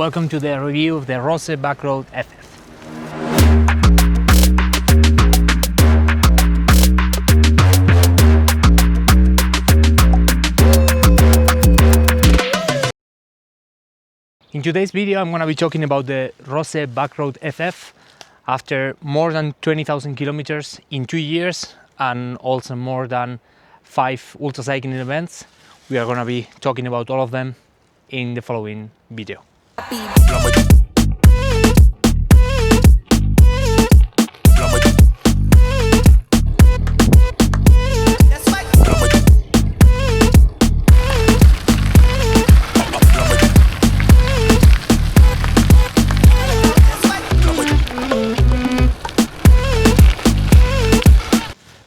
Welcome to the review of the Rose Backroad FF. In today's video, I'm going to be talking about the Rose Backroad FF. After more than 20,000 kilometers in 2 years and also more than 5 ultracycling events, we are going to be talking about all of them in the following video.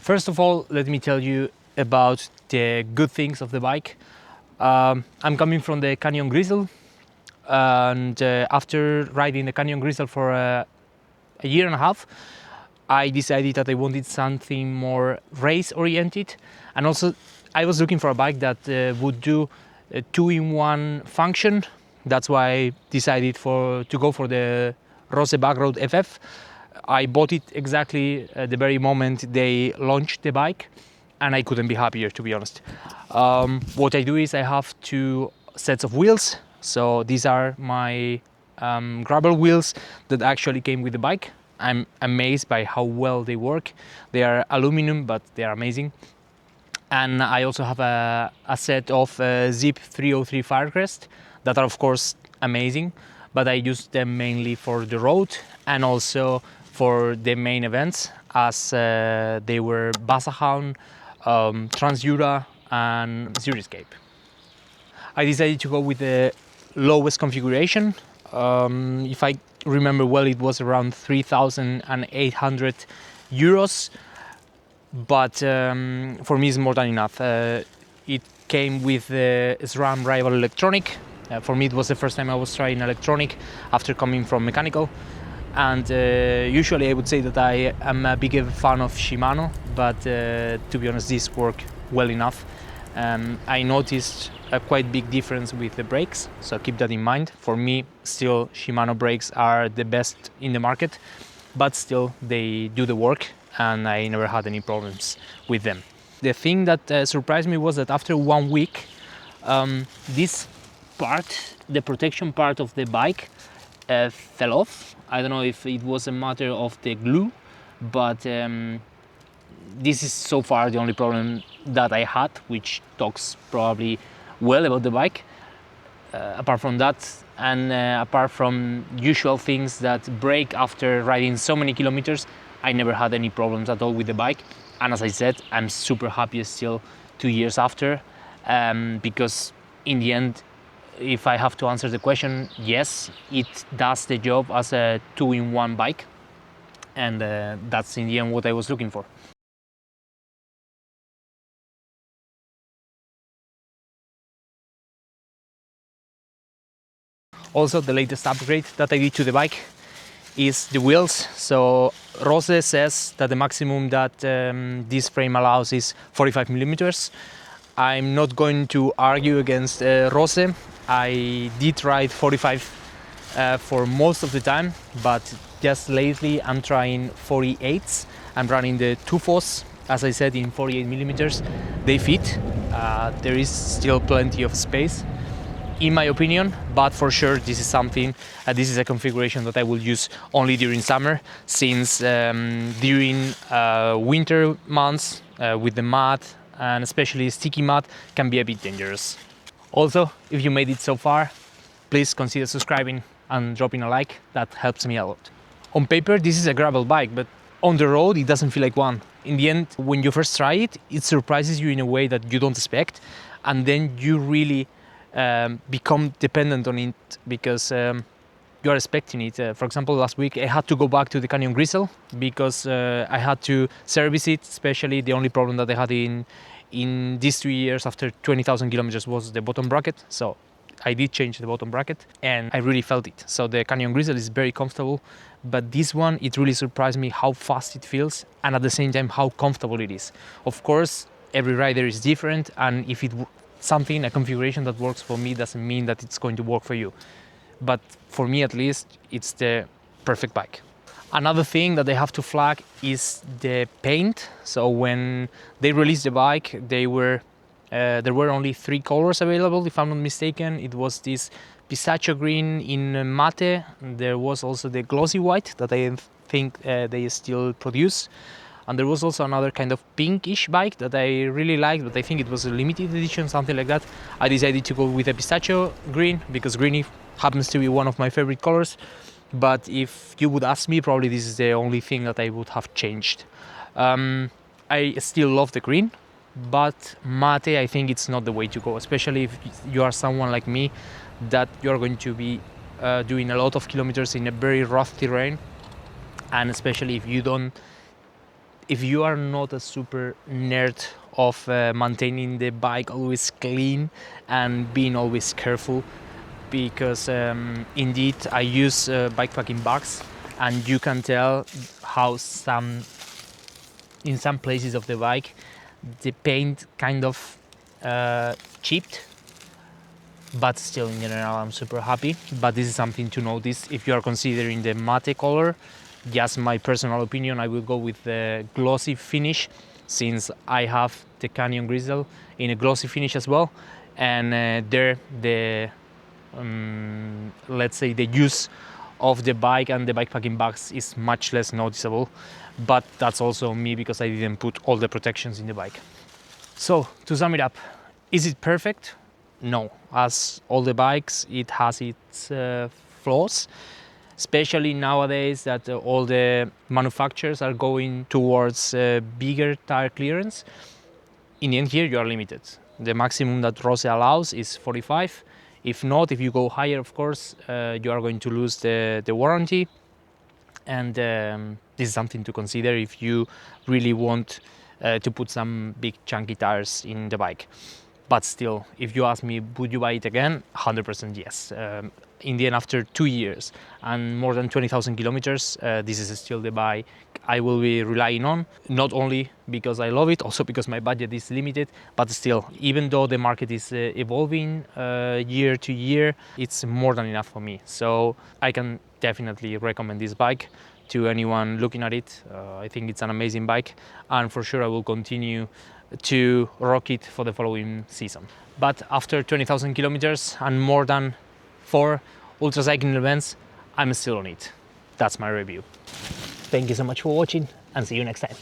First of all, let me tell you about the good things of the bike. I'm coming from the Canyon Grizzle, and after riding the Canyon Grizzle for a year and a half, I decided that I wanted something more race-oriented, and also I was looking for a bike that would do a 2-in-1 function. That's why I decided to go for the Rose Backroad FF. I bought it exactly at the very moment they launched the bike, and I couldn't be happier, to be honest. What I do is I have 2 sets of wheels. So these are my gravel wheels that actually came with the bike. I'm amazed by how well they work. They are aluminum, but they are amazing. And I also have a set of Zip 303 Firecrest that are of course amazing, but I use them mainly for the road and also for the main events, as they were Basahound, Trans-Jura and Zürich. I decided to go with the lowest configuration. If I remember well, it was around 3,800 euros, but for me it's more than enough. It came with the SRAM Rival electronic. For me it was the first time I was trying electronic after coming from mechanical. And usually I would say that I am a bigger fan of Shimano, but to be honest, these work well enough. I noticed a quite big difference with the brakes, so keep that in mind. For me, still Shimano brakes are the best in the market, but still they do the work and I never had any problems with them. The thing that surprised me was that after 1 week, this part, the protection part of the bike, fell off. I don't know if it was a matter of the glue, but this is so far the only problem that I had, which talks probably well about the bike. Apart from that, and apart from usual things that break after riding so many kilometers, I never had any problems at all with the bike. And as I said, I'm super happy still 2 years after, because in the end, if I have to answer the question, yes, it does the job as a 2-in-1 bike, and that's in the end what I was looking for. Also, the latest upgrade that I did to the bike is the wheels. So Rose says that the maximum that this frame allows is 45 millimeters. I'm not going to argue against Rose. I did ride 45 for most of the time, but just lately I'm trying 48s. I'm running the 2.4s, as I said, in 48 millimeters. They fit. There is still plenty of space, in my opinion, but for sure this is something, this is a configuration that I will use only during summer, since during winter months with the mud, and especially sticky mud, can be a bit dangerous. Also, if you made it so far, please consider subscribing and dropping a like. That helps me a lot. On paper, this is a gravel bike, but on the road, it doesn't feel like one. In the end, when you first try it, it surprises you in a way that you don't expect, and then you really become dependent on it because you are expecting it. For example, last week I had to go back to the Canyon Grizzle because I had to service it. Especially the only problem that I had in these 2 years after 20,000 kilometers was the bottom bracket. So I did change the bottom bracket and I really felt it. So the Canyon Grizzle is very comfortable, but this one, it really surprised me how fast it feels and at the same time how comfortable it is. Of course, every rider is different, and if a configuration that works for me doesn't mean that it's going to work for you. but for me at least, it's the perfect bike. Another thing that they have to flag is the paint. So when they released the bike, there were only 3 colors available, if I'm not mistaken. It was this pistachio green in mate. There was also the glossy white that I think they still produce. And there was also another kind of pinkish bike that I really liked, but I think it was a limited edition, something like that. I decided to go with a pistachio green because green happens to be one of my favorite colors. But if you would ask me, probably this is the only thing that I would have changed. I still love the green, but mate, I think it's not the way to go, especially if you are someone like me that you're going to be doing a lot of kilometers in a very rough terrain, and especially if you are not a super nerd of maintaining the bike always clean and being always careful, because indeed I use bikepacking bags, and you can tell how in some places of the bike the paint kind of chipped, but still in general I'm super happy. But this is something to notice if you are considering the mate color. Just my personal opinion, I will go with the glossy finish, since I have the Canyon Grizzle in a glossy finish as well, and let's say the use of the bike and the bikepacking bags is much less noticeable, but that's also me because I didn't put all the protections in the bike. So to sum it up, is it perfect? No, as all the bikes, it has its flaws, especially nowadays that all the manufacturers are going towards bigger tire clearance. In the end here you are limited. The maximum that Rose allows is 45. If not, if you go higher, of course, you are going to lose the warranty. And this is something to consider if you really want to put some big chunky tires in the bike. But still, if you ask me, would you buy it again? 100% yes. In the end, after 2 years and more than 20,000 kilometers, this is still the bike I will be relying on, not only because I love it, also because my budget is limited, but still, even though the market is evolving year to year, it's more than enough for me. So I can definitely recommend this bike to anyone looking at it. I think it's an amazing bike, and for sure I will continue to rock it for the following season. But after 20,000 kilometers and more than 4 ultra cycling events, I'm still on it. That's my review. Thank you so much for watching, and see you next time.